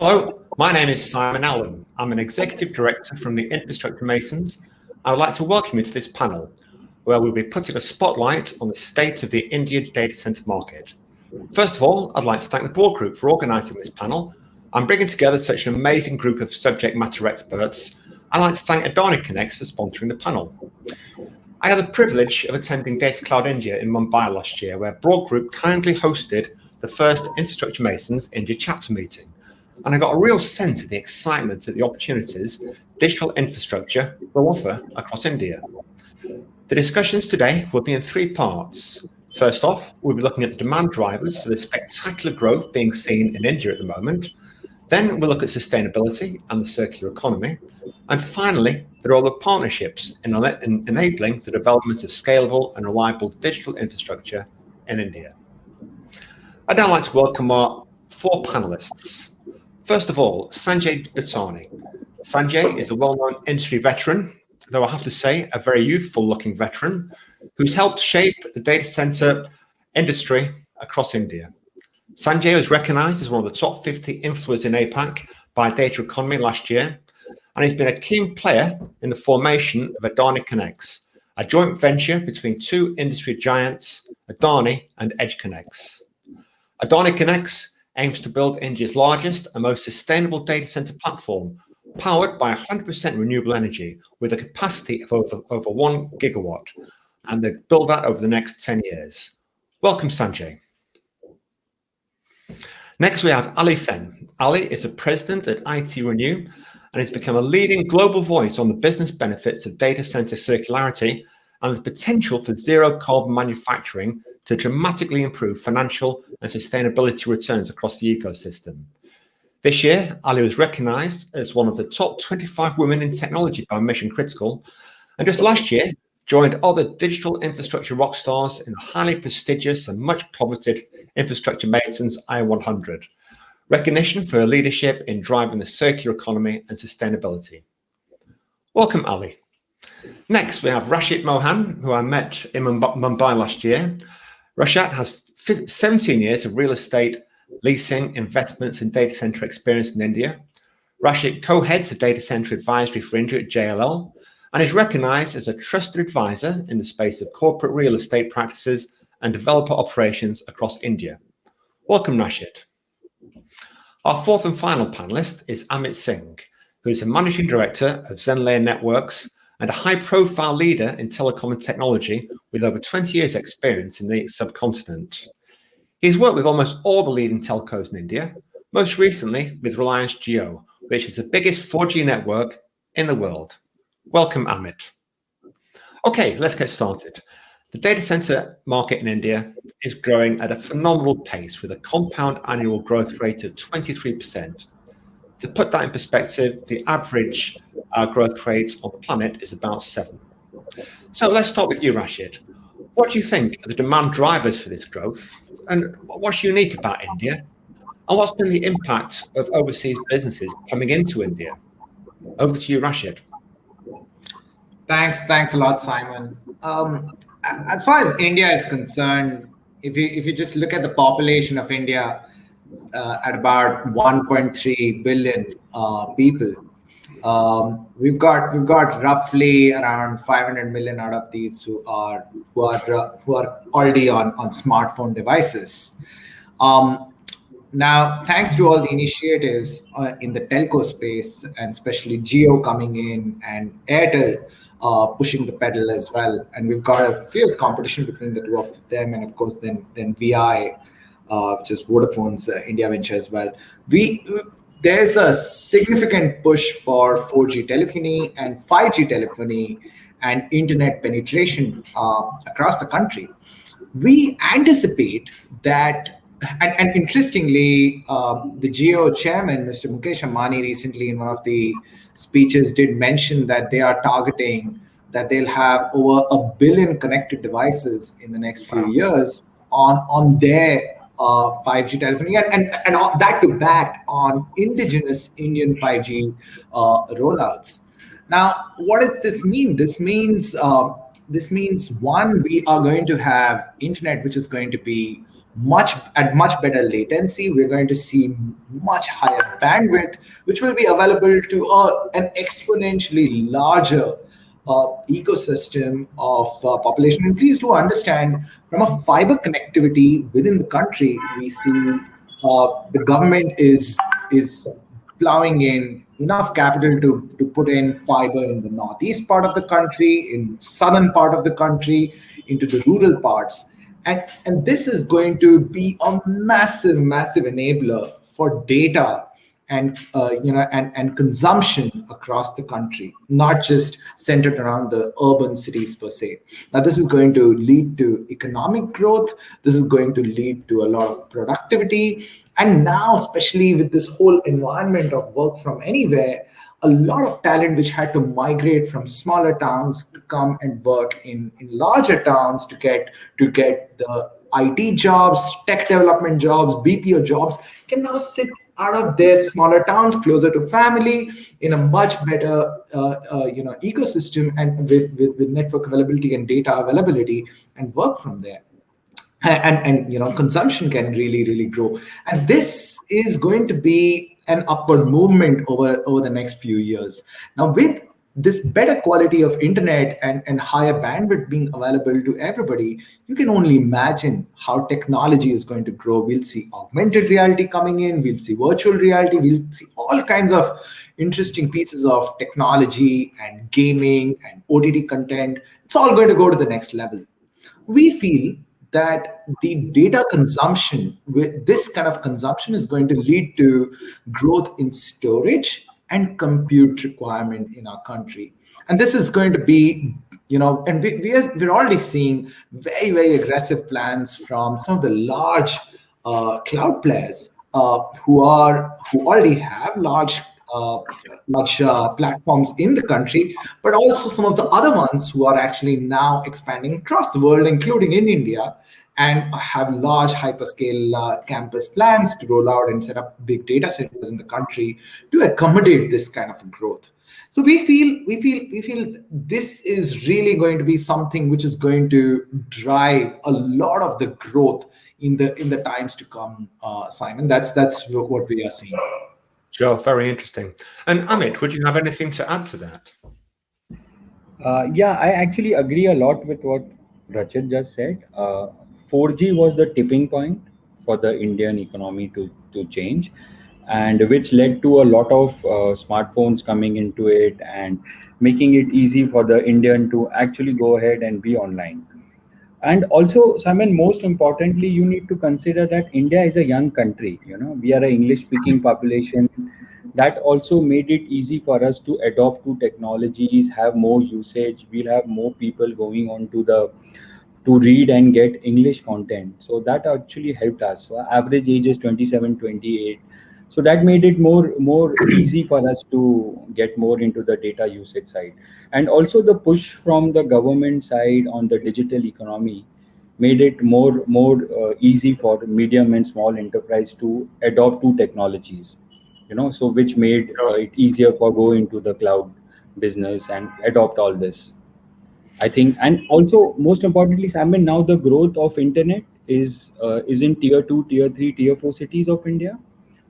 Hello, my name is Simon Allen. I'm an Executive Director from the Infrastructure Masons. I would like to welcome you to this panel, where we'll be putting a spotlight on the state of the Indian data center market. First of all, I'd like to thank the board group for organising this panel and bringing together such an amazing group of subject matter experts. I'd like to thank Adani Connects for sponsoring the panel. I had the privilege of attending Datacloud India in Mumbai last year, where Broad Group kindly hosted the first Infrastructure Masons India chapter meeting. And I got a real sense of the excitement of the opportunities digital infrastructure will offer across India. The discussions today will be in three parts. First off, we'll be looking at the demand drivers for the spectacular growth being seen in India at the moment. Then we'll look at sustainability and the circular economy. And finally, the role of partnerships in enabling the development of scalable and reliable digital infrastructure in India. I'd now like to welcome our four panelists. First of all, Sanjay Bhatani. Sanjay is a well-known industry veteran, though I have to say a very youthful-looking veteran, who's helped shape the data center industry across India. Sanjay was recognized as one of the top 50 influencers in APAC by Data Economy last year, and he's been a key player in the formation of Adani Connects, a joint venture between two industry giants, Adani and EdgeConneX. Adani Connects aims to build India's largest and most sustainable data center platform, powered by 100% renewable energy with a capacity of over 1 gigawatt, and they build that over the next 10 years. Welcome, Sanjay. Next, we have Ali Fen. Ali is a president at IT Renew and has become a leading global voice on the business benefits of data center circularity and the potential for zero carbon manufacturing to dramatically improve financial and sustainability returns across the ecosystem. This year, Ali was recognized as one of the top 25 women in technology by Mission Critical, and just last year, joined other digital infrastructure rock stars in the highly prestigious and much coveted Infrastructure Masons I-100. Recognition for her leadership in driving the circular economy and sustainability. Welcome, Ali. Next, we have Rashid Mohan, who I met in Mumbai last year. Rashad has 17 years of real estate, leasing, investments, and data center experience in India. Rashid co-heads the data center advisory for India at JLL and is recognized as a trusted advisor in the space of corporate real estate practices and developer operations across India. Welcome, Rashid. Our fourth and final panelist is Amit Singh, who is a managing director of Zenlayer Networks and a high-profile leader in telecom and technology with over 20 years' experience in the subcontinent. He's worked with almost all the leading telcos in India, most recently with Reliance Jio, which is the biggest 4G network in the world. Welcome, Amit. Okay, let's get started. The data center market in India is growing at a phenomenal pace with a compound annual growth rate of 23%. To put that in perspective, the average growth rate on the planet is about 7%. So let's start with you, Rashid. What do you think are the demand drivers for this growth? And what's unique about India? And what's been the impact of overseas businesses coming into India? Over to you, Rashid. Thanks a lot, Simon. As far as India is concerned, if you just look at the population of India at about 1.3 billion people, we've got roughly around 500 million out of these who are already on smartphone devices. Now, thanks to all the initiatives in the telco space, and especially Jio coming in and Airtel pushing the pedal as well, and we've got a fierce competition between the two of them, and of course then VI, which is Vodafone's India venture as well. There's a significant push for 4G telephony and 5G telephony and internet penetration across the country. We anticipate that, and interestingly, the Jio chairman, Mr. Mukesh Ambani, recently in one of the speeches did mention that they are targeting that they'll have over 1 billion connected devices in the next few years on their 5G telephony, and that to back on indigenous Indian 5G rollouts. Now, what does this mean? This means one, we are going to have internet which is going to be much better latency. We're going to see much higher bandwidth, which will be available to an exponentially larger ecosystem of population. And please do understand, from a fiber connectivity within the country, we see the government is plowing in enough capital to put in fiber in the northeast part of the country, in southern part of the country, into the rural parts. And this is going to be a massive enabler for data and and consumption across the country, not just centered around the urban cities per se. Now, this is going to lead to economic growth. This is going to lead to a lot of productivity. And now, especially with this whole environment of work from anywhere, a lot of talent which had to migrate from smaller towns to come and work in larger towns to get the IT jobs, tech development jobs, BPO jobs, can now sit out of their smaller towns, closer to family, in a much better ecosystem, and with network availability and data availability, and work from there. And consumption can really grow, and this is going to be an upward movement over the next few years. Now, with this better quality of internet and higher bandwidth being available to everybody, you can only imagine how technology is going to grow. We'll see augmented reality coming in, we'll see virtual reality, we'll see all kinds of interesting pieces of technology and gaming and OTT content. It's all going to go to the next level. We feel that the data consumption, with this kind of consumption, is going to lead to growth in storage and compute requirement in our country. And this is going to be, and we're already seeing very aggressive plans from some of the large cloud players who already have large platforms in the country, but also some of the other ones who are actually now expanding across the world, including in India, and have large hyperscale campus plans to roll out and set up big data centers in the country to accommodate this kind of growth. So we feel this is really going to be something which is going to drive a lot of the growth in the times to come, Simon. That's what we are seeing. Sure, very interesting. And Amit, would you have anything to add to that? Yeah, I actually agree a lot with what Rachit just said. 4G was the tipping point for the Indian economy to change, and which led to a lot of smartphones coming into it and making it easy for the Indian to actually go ahead and be online. And also, Simon, most importantly, you need to consider that India is a young country. We are an English-speaking population. That also made it easy for us to adopt to technologies, have more usage. We'll have more people going on to read and get English content. So that actually helped us. So our average age is 27, 28. So that made it more easy for us to get more into the data usage side. And also the push from the government side on the digital economy made it more easy for medium and small enterprise to adopt to technologies, so which made it easier for go into the cloud business and adopt all this. I think, and also most importantly, Simon, now the growth of internet is in tier 2, tier 3, tier 4 cities of India.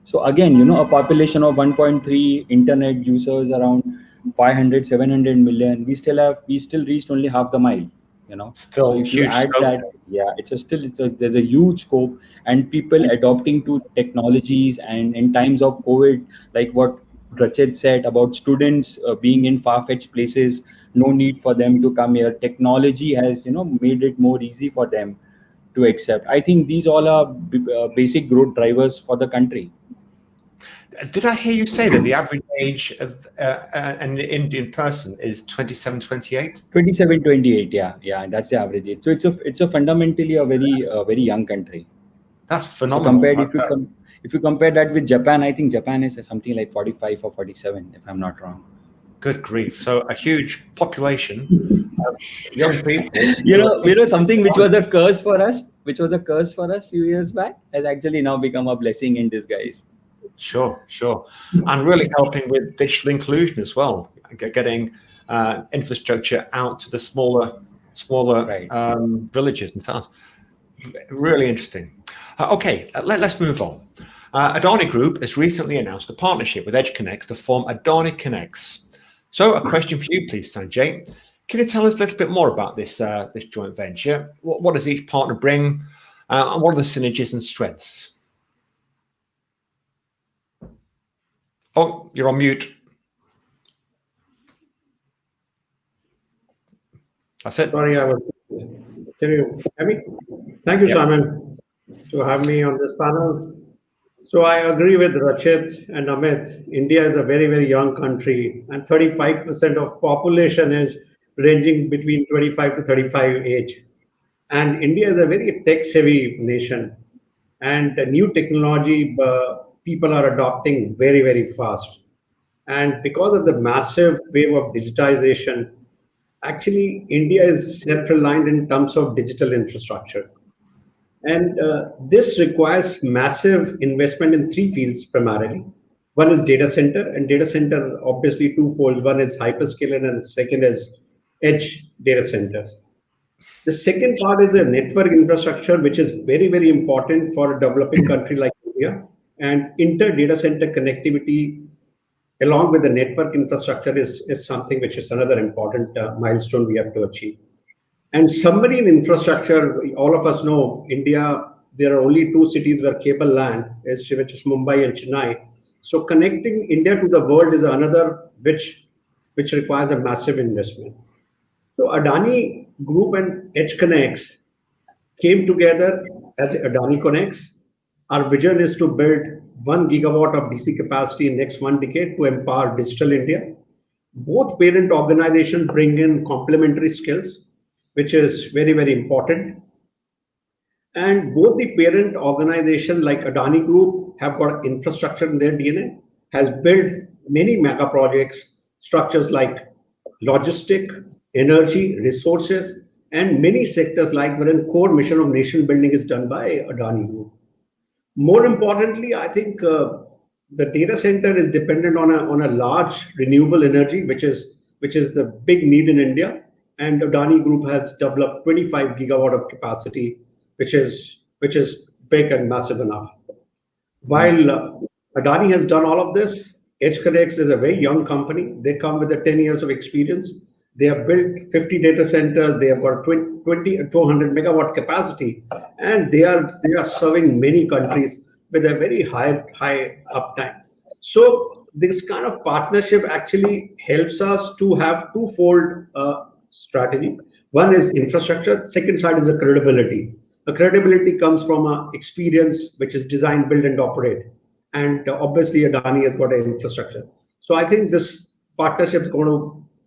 So again, a population of 1.3 internet users, around 500, 700 million. We still reached only half the mile. Still So if you huge add scope. that, yeah, there's a huge scope, and people adopting to technologies. And in times of COVID, like what Rachit said about students being in far-fetched places, no need for them to come here. Technology has made it more easy for them to accept. I think these all are basic growth drivers for the country. Did I hear you say that the average age of an Indian person is 27, 28? 27, 28, yeah, that's the average age. So it's a fundamentally a very young country. That's So phenomenal. compared, if you compare that with Japan, I think Japan is something like 45 or 47, if I'm not wrong. Good grief! So a huge population of young people. Something which was a curse for us, few years back, has actually now become a blessing in disguise. Sure. And really helping with digital inclusion as well, getting infrastructure out to the smaller Right. Villages and towns. Really interesting. Let's move on. Adani Group has recently announced a partnership with EdgeConneX to form Adani Connects. So a question for you, please, Sanjay. Can you tell us a little bit more about this joint venture? What does each partner bring, and what are the synergies and strengths? Oh, you're on mute. That's it. Sorry, can you hear me? Thank you, Simon, to have me on this panel. So I agree with Rachit and Amit. India is a very, very young country, and 35% of population is ranging between 25 to 35 age. And India is a very tech-savvy nation, and the new technology people are adopting very, very fast. And because of the massive wave of digitization, actually, India is self-reliant in terms of digital infrastructure. And this requires massive investment in three fields primarily. One is data center, and data center obviously twofold. One is hyperscaler, and the second is edge data centers. The second part is the network infrastructure, which is very, very important for a developing country like India. And inter-data center connectivity along with the network infrastructure is something which is another important milestone we have to achieve. And submarine infrastructure, all of us know, India, there are only two cities where cable land is, which is Mumbai and Chennai. So connecting India to the world is another which requires a massive investment. So Adani Group and EdgeConneX came together as Adani Connects. Our vision is to build 1 gigawatt of DC capacity in next 1 decade to empower digital India. Both parent organizations bring in complementary skills, which is very, very important. And both the parent organization like Adani Group have got infrastructure in their DNA, has built many mega projects, structures like logistic, energy, resources, and many sectors like wherein core mission of nation building is done by Adani Group. More importantly, I think the data center is dependent on a large renewable energy, which is the big need in India. And Adani Group has developed 25 gigawatt of capacity, which is big and massive enough. While Adani has done all of this, EdgeConneX is a very young company. They come with 10 years of experience. They have built 50 data centers. They have got 200 megawatt capacity, and they are serving many countries with a very high uptime. So this kind of partnership actually helps us to have twofold strategy. One is infrastructure. Second side is the credibility. The credibility comes from experience, which is design, build, and operate. And obviously, Adani has got an infrastructure. So I think this partnership is going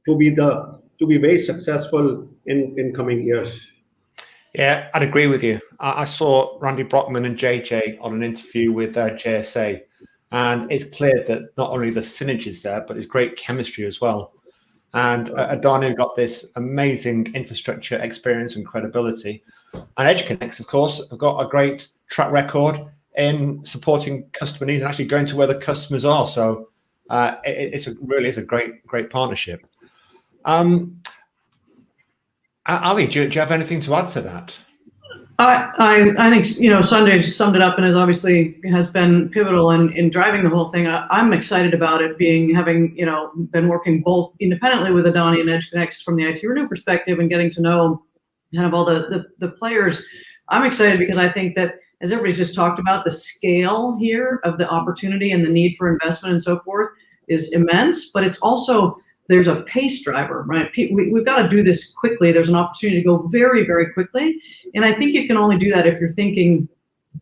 to be very successful in coming years. Yeah, I'd agree with you. I saw Randy Brockman and JJ on an interview with JSA, and it's clear that not only the synergies there, but there's great chemistry as well. And Adani got this amazing infrastructure experience and credibility. And EdgeConneX, of course, have got a great track record in supporting customer needs and actually going to where the customers are. So it really is a great partnership. Ali, do you have anything to add to that? I think Sanjay summed it up and has been pivotal in driving the whole thing. I'm excited about it having been working both independently with Adani and EdgeConneX from the IT Renew perspective and getting to know kind of all the players. I'm excited because I think that, as everybody's just talked about, the scale here of the opportunity and the need for investment and so forth is immense, but it's also, there's a pace driver, right? We've got to do this quickly. There's an opportunity to go very, very quickly. And I think you can only do that if you're thinking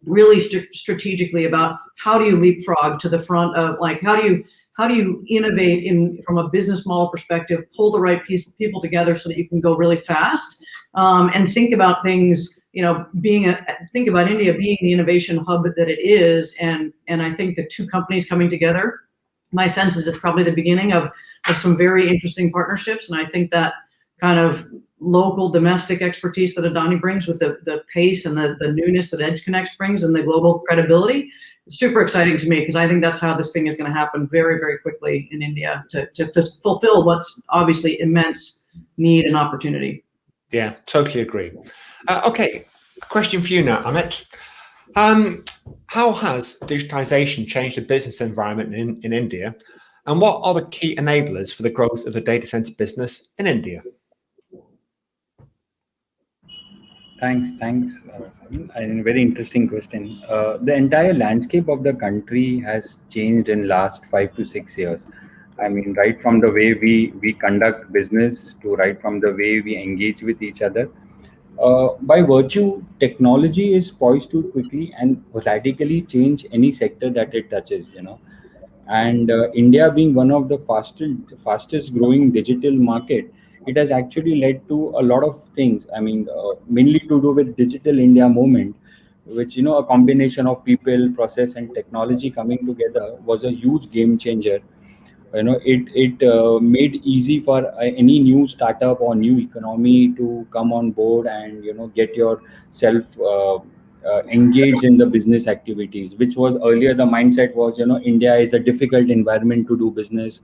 really strategically about how do you leapfrog to the front of, like, how do you innovate from a business model perspective, pull the right people together so that you can go really fast, and think about things, think about India being the innovation hub that it is. And I think the two companies coming together, my sense is it's probably the beginning of some very interesting partnerships. And I think that kind of local domestic expertise that Adani brings with the pace and the newness that EdgeConneX brings and the global credibility, it's super exciting to me, because I think that's how this thing is going to happen very, very quickly in India to fulfill what's obviously immense need and opportunity. Yeah, totally agree. Okay, question for you now, Amit. How has digitization changed the business environment in India? And what are the key enablers for the growth of the data center business in India? Thanks, Simon. And very interesting question. The entire landscape of the country has changed in last 5 to 6 years. I mean, right from the way we conduct business to right from the way we engage with each other. By virtue, technology is poised to quickly and radically change any sector that it touches. And India being one of the fastest growing digital market, it has actually led to a lot of things. I mean, mainly to do with Digital India movement, which a combination of people, process, and technology coming together was a huge game changer. It made easy for any new startup or new economy to come on board and get yourself engaged in the business activities, which was earlier the mindset was India is a difficult environment to do business.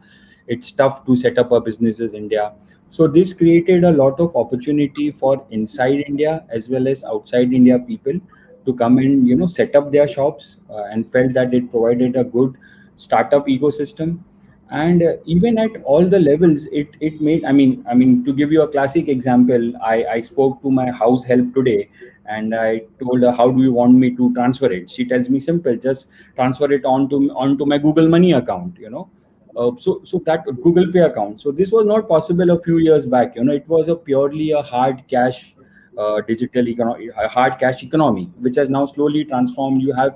It's tough to set up a businesses India. So this created a lot of opportunity for inside India as well as outside India people to come and set up their shops, and felt that it provided a good startup ecosystem. And even at all the levels, it made, I mean to give you a classic example, I spoke to my house help today, and I told her, how do you want me to transfer it? She tells me, simple, just transfer it onto my Google Money account. So that Google Pay account. So this was not possible a few years back. It was a purely a hard cash digital economy, a hard cash economy, which has now slowly transformed. You have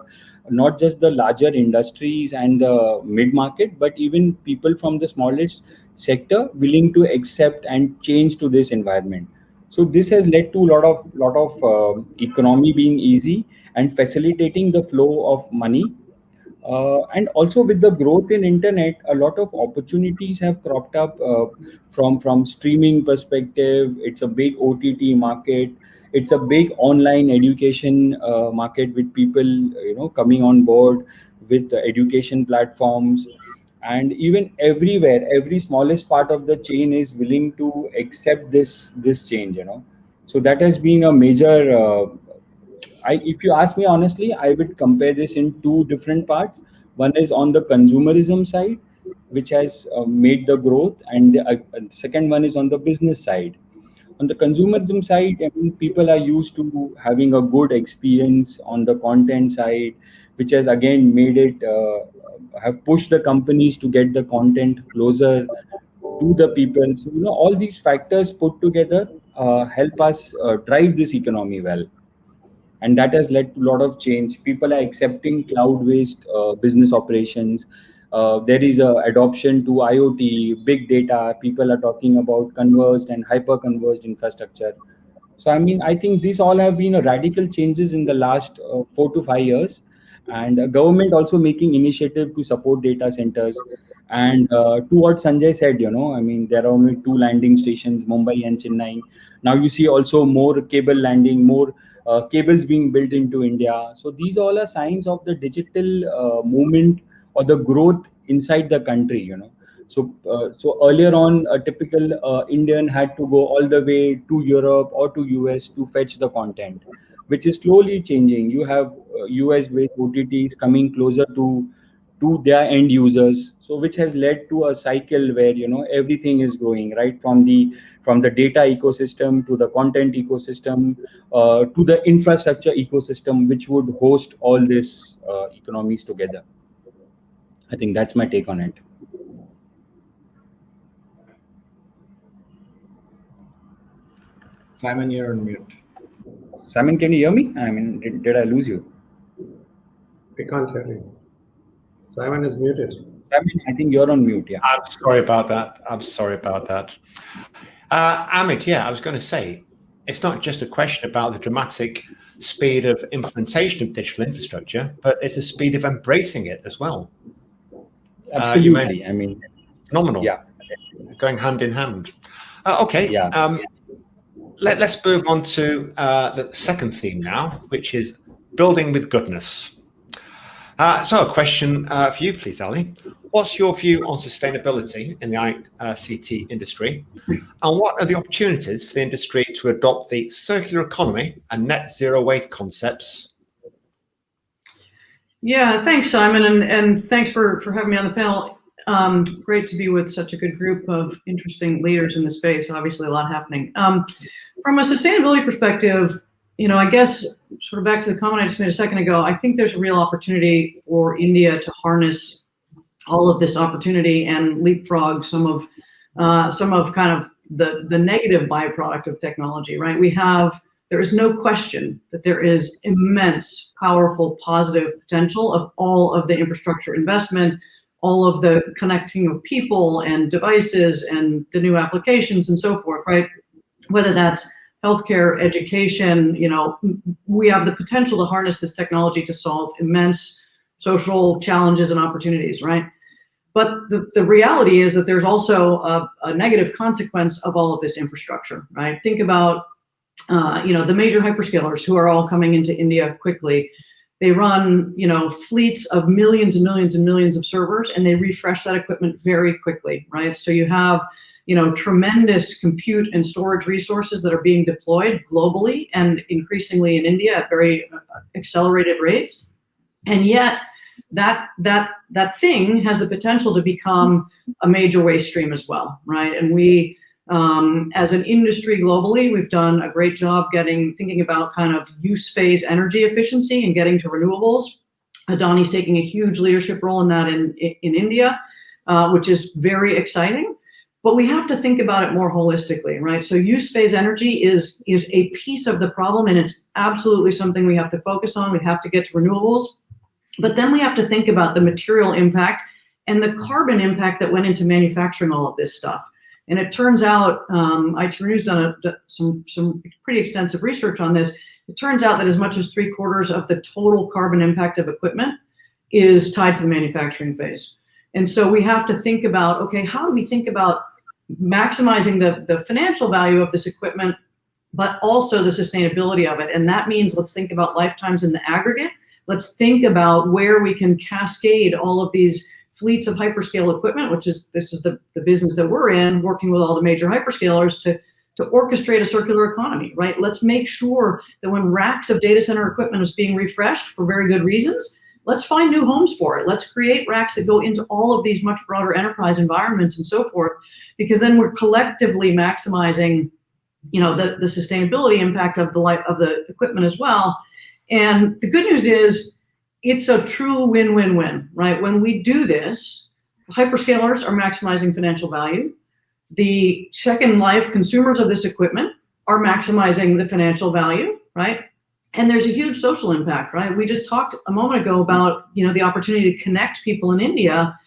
not just the larger industries and the mid market, but even people from the smallest sector willing to accept and change to this environment. So this has led to a lot of economy being easy and facilitating the flow of money. And also with the growth in internet, a lot of opportunities have cropped up, from streaming perspective. It's a big OTT market. It's a big online education market, with people coming on board with the education platforms. And even everywhere, every smallest part of the chain is willing to accept this change. So that has been a major if you ask me honestly, I would compare this in two different parts. One is on the consumerism side, which has made the growth, and the second one is on the business side. On the consumerism side, I mean, people are used to having a good experience on the content side, which has again made it have pushed the companies to get the content closer to the people. So all these factors put together help us drive this economy well, and that has led to a lot of change. People are accepting cloud-based business operations. There is a adoption to IoT, big data. People are talking about converged and hyper-converged infrastructure. So I mean, I think these all have been radical changes in the last 4 to 5 years, and government also making initiative to support data centers. And to what Sanjay said, I mean, there are only two landing stations, Mumbai and Chennai. Now you see also more cable landing, more cables being built into India. So these all are signs of the digital movement or the growth inside the country. So earlier on, a typical Indian had to go all the way to Europe or to US to fetch the content, which is slowly changing. You have US-based OTTs coming closer to their end users, so which has led to a cycle where everything is growing, right from the data ecosystem to the content ecosystem, to the infrastructure ecosystem, which would host all these economies together. I think that's my take on it. Simon, you're on mute. Simon, can you hear me? I mean, did I lose you? We can't hear you. Simon is muted. Simon, I think you're on mute. Yeah. I'm sorry about that. Amit, yeah, I was going to say, it's not just a question about the dramatic speed of implementation of digital infrastructure, but it's the speed of embracing it as well. Absolutely. I mean, phenomenal. Yeah. Going hand in hand. Okay. Yeah. Let's move on to the second theme now, which is building with goodness. So a question for you, please, Ali. what's your view on sustainability in the ICT industry? And what are the opportunities for the industry to adopt the circular economy and net zero waste concepts? Yeah, thanks, Simon, and thanks for having me on the panel. Great to be with such a good group of interesting leaders in the space. Obviously, a lot happening. From a sustainability perspective, I guess sort of back to the comment I just made a second ago, I think there's a real opportunity for India to harness all of this opportunity and leapfrog some of kind of the negative byproduct of technology, right? There is no question that there is immense, powerful, positive potential of all of the infrastructure investment, all of the connecting of people and devices and the new applications and so forth, right? Whether that's healthcare, education, we have the potential to harness this technology to solve immense social challenges and opportunities, right? But the reality is that there's also a negative consequence of all of this infrastructure, right? Think about the major hyperscalers who are all coming into India quickly. They run, fleets of millions and millions and millions of servers, and they refresh that equipment very quickly, right? So you have, tremendous compute and storage resources that are being deployed globally and increasingly in India at very accelerated rates. And yet that thing has the potential to become a major waste stream as well, right? And we, as an industry globally, we've done a great job thinking about kind of use phase energy efficiency and getting to renewables. Adani's taking a huge leadership role in that in India, which is very exciting. But we have to think about it more holistically, right? So use phase energy is a piece of the problem, and it's absolutely something we have to focus on. We have to get to renewables. But then we have to think about the material impact and the carbon impact that went into manufacturing all of this stuff. And it turns out, IT Renew's done some pretty extensive research on this. It turns out that as much as 3/4 of the total carbon impact of equipment is tied to the manufacturing phase. And so we have to think about, okay, how do we think about maximizing the financial value of this equipment, but also the sustainability of it? And that means let's think about lifetimes in the aggregate. Let's think about where we can cascade all of these fleets of hyperscale equipment, this is the business that we're in, working with all the major hyperscalers to orchestrate a circular economy, right? Let's make sure that when racks of data center equipment is being refreshed for very good reasons, let's find new homes for it. Let's create racks that go into all of these much broader enterprise environments and so forth, because then we're collectively maximizing, the sustainability impact of the equipment as well. And the good news is, it's a true win-win-win, right? When we do this, hyperscalers are maximizing financial value. The second life consumers of this equipment are maximizing the financial value, right? And there's a huge social impact, right? We just talked a moment ago about, the opportunity to connect people in India.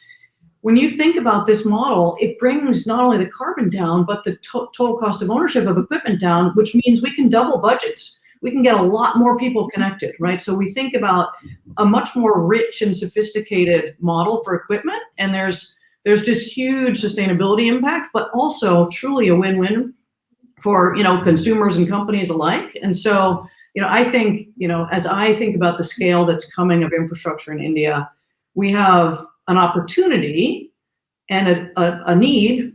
When you think about this model, it brings not only the carbon down, but the total cost of ownership of equipment down, which means we can double budgets. We can get a lot more people connected, right? So we think about a much more rich and sophisticated model for equipment, and there's just huge sustainability impact, but also truly a win-win for, consumers and companies alike. And so, I think, as I think about the scale that's coming of infrastructure in India, we have an opportunity and a need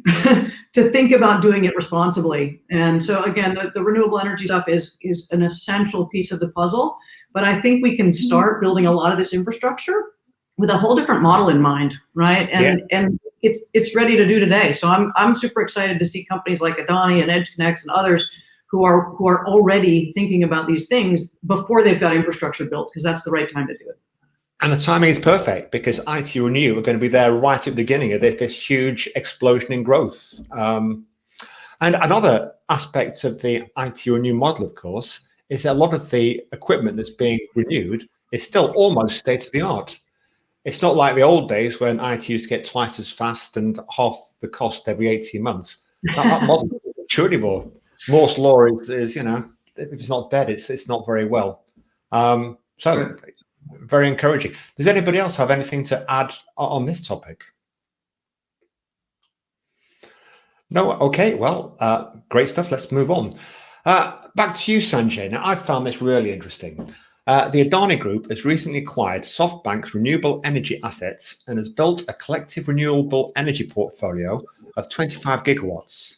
to think about doing it responsibly. And so again, the renewable energy stuff is an essential piece of the puzzle, but I think we can start building a lot of this infrastructure with a whole different model in mind, right? And it's ready to do today. So I'm super excited to see companies like Adani and EdgeConneX and others who are already thinking about these things before they've got infrastructure built, because that's the right time to do it. And the timing is perfect because IT Renew are going to be there right at the beginning of this huge explosion in growth. And another aspect of the IT Renew model, of course, is that a lot of the equipment that's being renewed is still almost state of the art. It's not like the old days when IT used to get twice as fast and half the cost every 18 months. That model is mature anymore. Moore's law is, if it's not dead, it's not very well. So very encouraging. Does anybody else have anything to add on this topic? No? Okay, well, great stuff. Let's move on. Back to you, Sanjay. Now, I found this really interesting. The Adani Group has recently acquired SoftBank's renewable energy assets and has built a collective renewable energy portfolio of 25 gigawatts.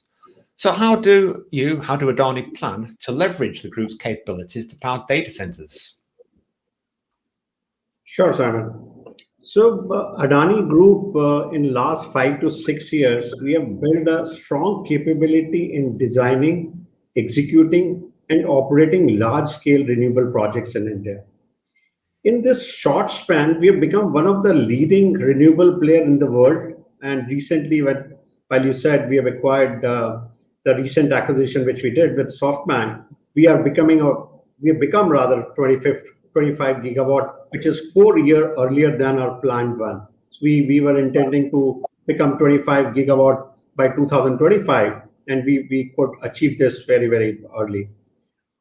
So how do Adani plan to leverage the group's capabilities to power data centers? Sure, Simon. So Adani Group, in last 5 to 6 years, we have built a strong capability in designing, executing, and operating large-scale renewable projects in India. In this short span, we have become one of the leading renewable player in the world. And recently, while you said we have acquired the recent acquisition which we did with SoftBank, we have become rather 25 gigawatt, which is 4 years earlier than our planned one. So we were intending to become 25 gigawatt by 2025, and we could achieve this very, very early.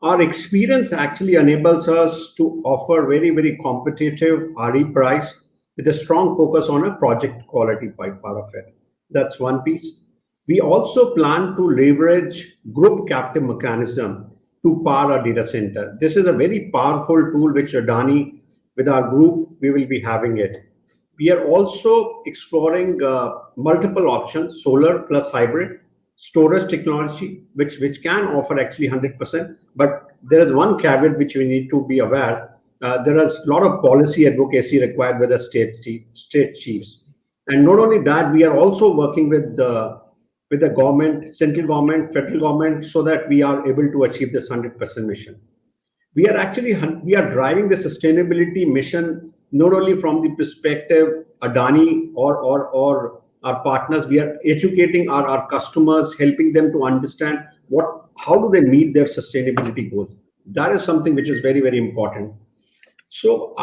Our experience actually enables us to offer very, very competitive RE price with a strong focus on a project quality part of it. That's one piece. We also plan to leverage group captive mechanism to power a data center. This is a very powerful tool which Adani, with our group, we will be having it. We are also exploring multiple options, solar plus hybrid, storage technology, which can offer actually 100%. But there is one caveat which we need to be aware. There is a lot of policy advocacy required with the state chiefs. And not only that, we are also working with the government, central government, federal government, so that we are able to achieve this 100% mission. We are driving the sustainability mission not only from the perspective Adani or our partners. We are educating our customers, helping them to understand how do they meet their sustainability goals. That is something which is very, very important. So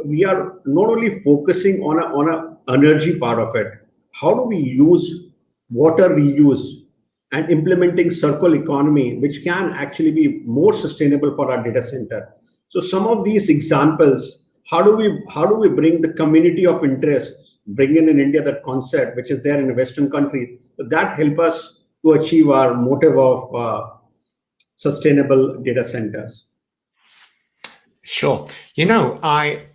we are not only focusing on a energy part of it. How do we use water reuse and implementing circular economy, which can actually be more sustainable for our data center? So some of these examples, how do we bring the community of interest, bring in India that concept which is there in the Western country, that help us to achieve our motive of sustainable data centers. Sure. I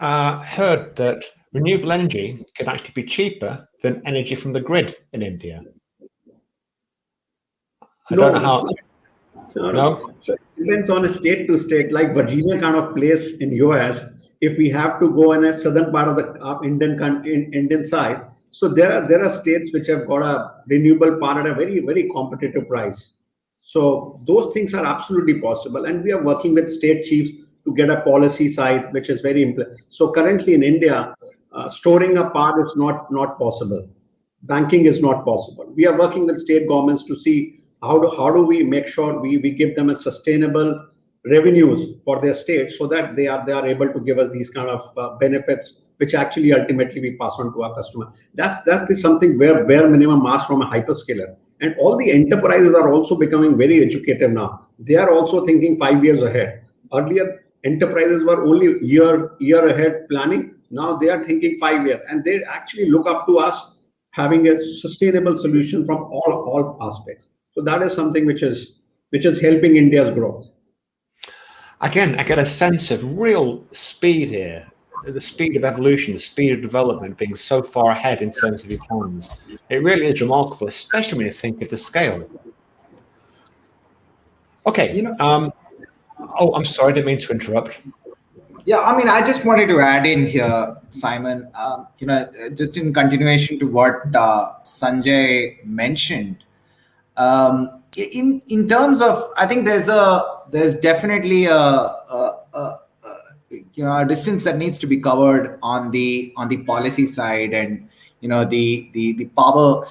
heard that renewable energy can actually be cheaper than energy from the grid in India. I don't know how. No? So it depends on a state to state, like Virginia kind of place in US. If we have to go in a southern part of the Indian side, so there are states which have got a renewable power at a very, very competitive price. So those things are absolutely possible, and we are working with state chiefs to get a policy side which is very important. So currently in India, storing a power is not possible. Banking is not possible. We are working with state governments to see how do we make sure we give them a sustainable revenues for their state, so that they are able to give us these kind of benefits, which actually ultimately we pass on to our customer. That's something where bare minimum ask from a hyperscaler. And all the enterprises are also becoming very educative now. They are also thinking 5 years ahead. Earlier, enterprises were only year ahead planning. Now they are thinking 5 years, and they actually look up to us having a sustainable solution from all aspects. So that is something which is helping India's growth. Again, I get a sense of real speed here, the speed of evolution, the speed of development being so far ahead in terms of your plans. It really is remarkable, especially when you think of the scale. Okay. I'm sorry, I didn't mean to interrupt. Yeah, I mean, I just wanted to add in here, Simon, just in continuation to what Sanjay mentioned. In terms of, I think there's definitely a distance that needs to be covered on the policy side, and the power.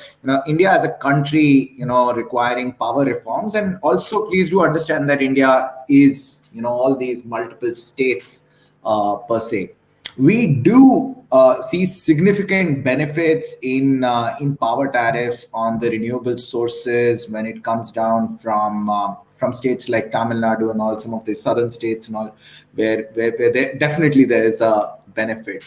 India as a country, requiring power reforms, and also please do understand that India is all these multiple states per se. We do see significant benefits in power tariffs on the renewable sources when it comes down from states like Tamil Nadu and all, some of the southern states and all, where definitely there is a benefit.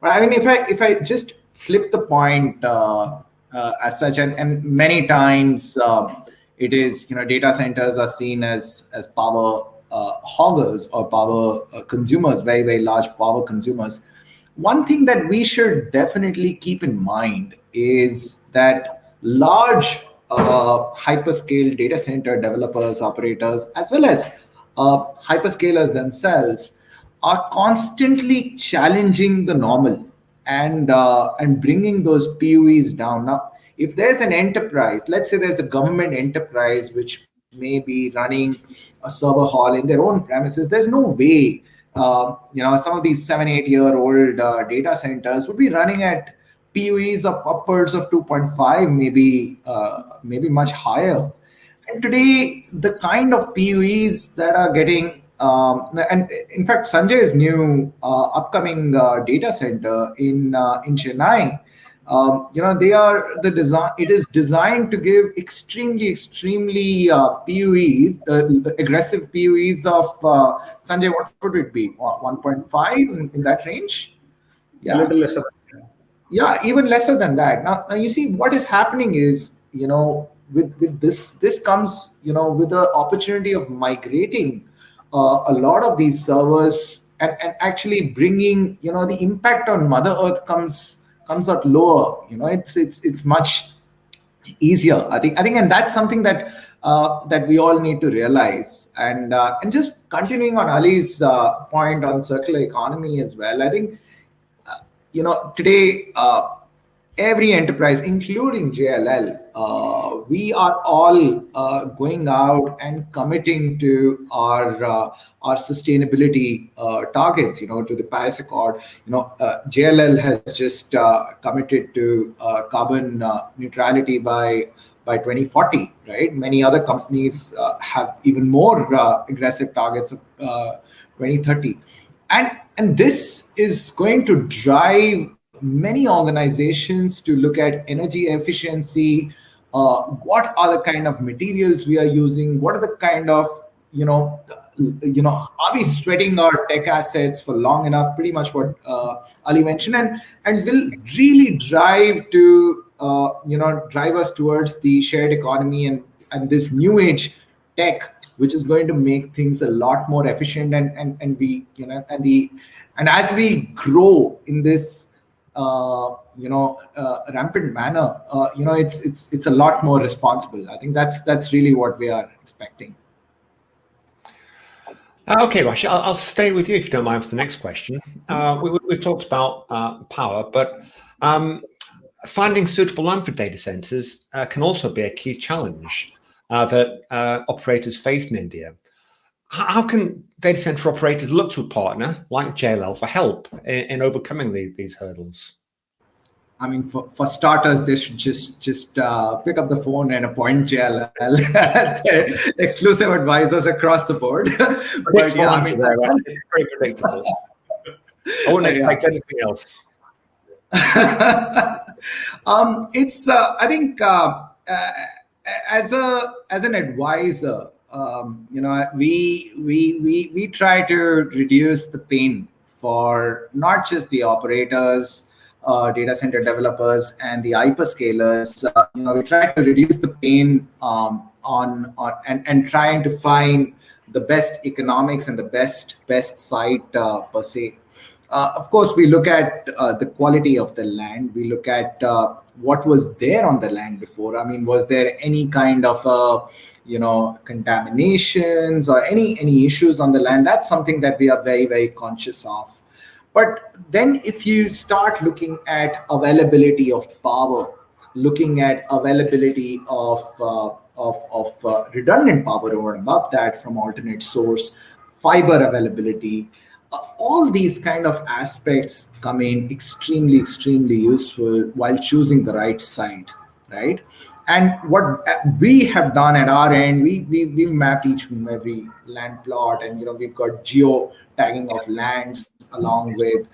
But I mean, if I just flip the point as such, and many times it is data centers are seen as power hoggers or power consumers, very, very large power consumers, one thing that we should definitely keep in mind is that large hyperscale data center developers, operators, as well as hyperscalers themselves are constantly challenging the normal and bringing those PUEs down. Now, if there's an enterprise, let's say there's a government enterprise which may be running a server hall in their own premises, there's no way some of these 7-8 year old data centers would be running at PUEs of upwards of 2.5, maybe much higher. And today, the kind of PUEs that are getting, and in fact, Sanjay's new upcoming data center in Chennai, they are the design. It is designed to give extremely PUEs, the aggressive PUEs of Sanjay. What would it be? 1.5 in that range? A little lesser. Yeah, even lesser than that. Now you see what is happening is, with this comes, with the opportunity of migrating a lot of these servers and actually bringing, the impact on Mother Earth comes out lower. It's much easier, I think, and that's something that we all need to realize. And just continuing on Ali's point on circular economy as well, I think today every enterprise, including JLL, we are all going out and committing to our sustainability targets, to the Paris Accord. JLL has just committed to carbon neutrality by 2040, right? Many other companies have even more aggressive targets of 2030. And this is going to drive many organizations to look at energy efficiency. What are the kind of materials we are using? What are the kind of, are we sweating our tech assets for long enough? Pretty much what Ali mentioned, and will really drive us towards the shared economy and this new age tech, which is going to make things a lot more efficient, and as we grow in this rampant manner, it's a lot more responsible. I think that's really what we are expecting. Okay, Rashi, I'll stay with you if you don't mind for the next question. We've talked about power, but finding suitable land for data centers can also be a key challenge that operators face in India. How can data center operators look to a partner like JLL for help in overcoming these hurdles? I mean, for starters, they should just pick up the phone and appoint JLL as their exclusive advisors across the board. But yeah, I mean, it's very predictable. I wouldn't expect anything else. I think as an advisor, we try to reduce the pain for not just the operators, data center developers, and the hyperscalers. We try to reduce the pain and trying to find the best economics and the best site per se. Of course, we look at the quality of the land. We look at what was there on the land before. I mean, was there any kind of contaminations or any issues on the land? That's something that we are very, very conscious of. But then if you start looking at availability of power, looking at availability of redundant power over and above that from alternate source, fiber availability, all these kind of aspects come in extremely, extremely useful while choosing the right site, right? And what we have done at our end, we mapped each and every land plot, and we've got geo tagging of lands along with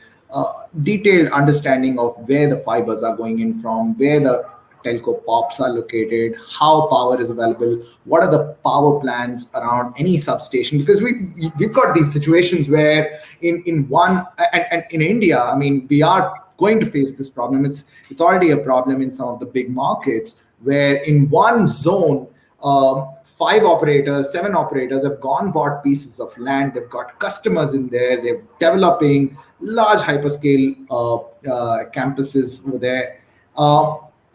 detailed understanding of where the fibers are going in from, where the telco POPs are located, how power is available, what are the power plans around any substation, because we've got these situations where in one and in India, I mean, we are going to face this problem. It's already a problem in some of the big markets where in one zone 5 operators, 7 operators have gone bought pieces of land. They've got customers in there. They're developing large hyperscale campuses over there.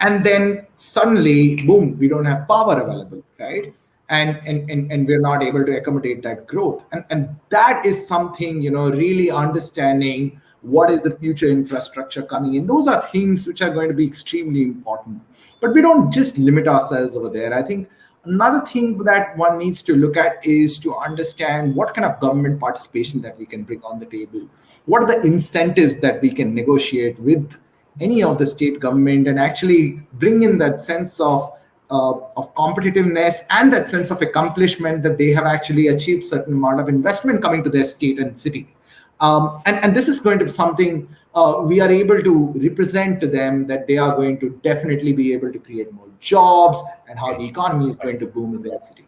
And then suddenly, boom, we don't have power available, right? And we're not able to accommodate that growth. And that is something, really understanding what is the future infrastructure coming in. Those are things which are going to be extremely important. But we don't just limit ourselves over there. I think another thing that one needs to look at is to understand what kind of government participation that we can bring on the table. What are the incentives that we can negotiate with any of the state government and actually bring in that sense of competitiveness and that sense of accomplishment that they have actually achieved certain amount of investment coming to their state and city. And this is going to be something we are able to represent to them, that they are going to definitely be able to create more jobs and how the economy is going to boom in their city.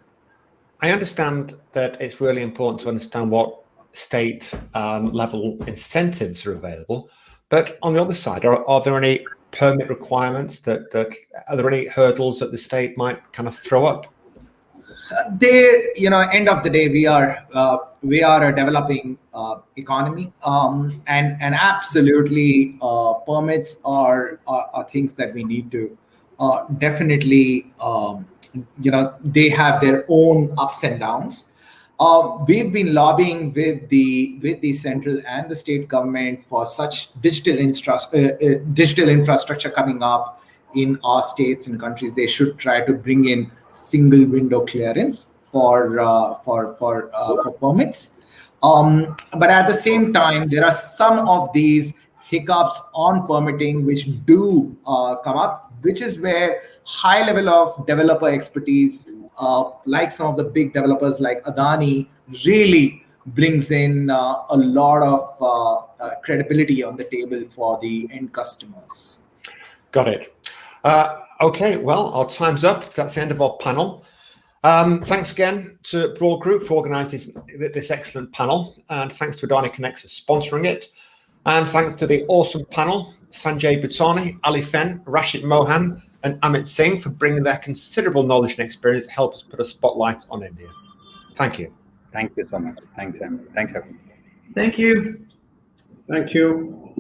I understand that it's really important to understand what state level incentives are available, but on the other side, are there any permit requirements that are there any hurdles that the state might kind of throw up? End of the day, we are a developing economy, and absolutely permits are things that we need to definitely. They have their own ups and downs. We've been lobbying with the central and the state government for such digital infrastructure coming up in our states and countries. They should try to bring in single window clearance for permits. But at the same time, there are some of these hiccups on permitting which do come up, which is where high level of developer expertise, like some of the big developers like Adani, really brings in a lot of credibility on the table for the end customers. Got it. Okay, well, our time's up. That's the end of our panel. Thanks again to Broad Group for organising this excellent panel, and thanks to Adani Connect for sponsoring it. And thanks to the awesome panel, Sanjay Bhutani, Ali Fen, Rashid Mohan, and Amit Singh, for bringing their considerable knowledge and experience to help us put a spotlight on India. Thank you. Thank you so much. Thanks, Sam. Thanks, everyone. Thank you. Thank you.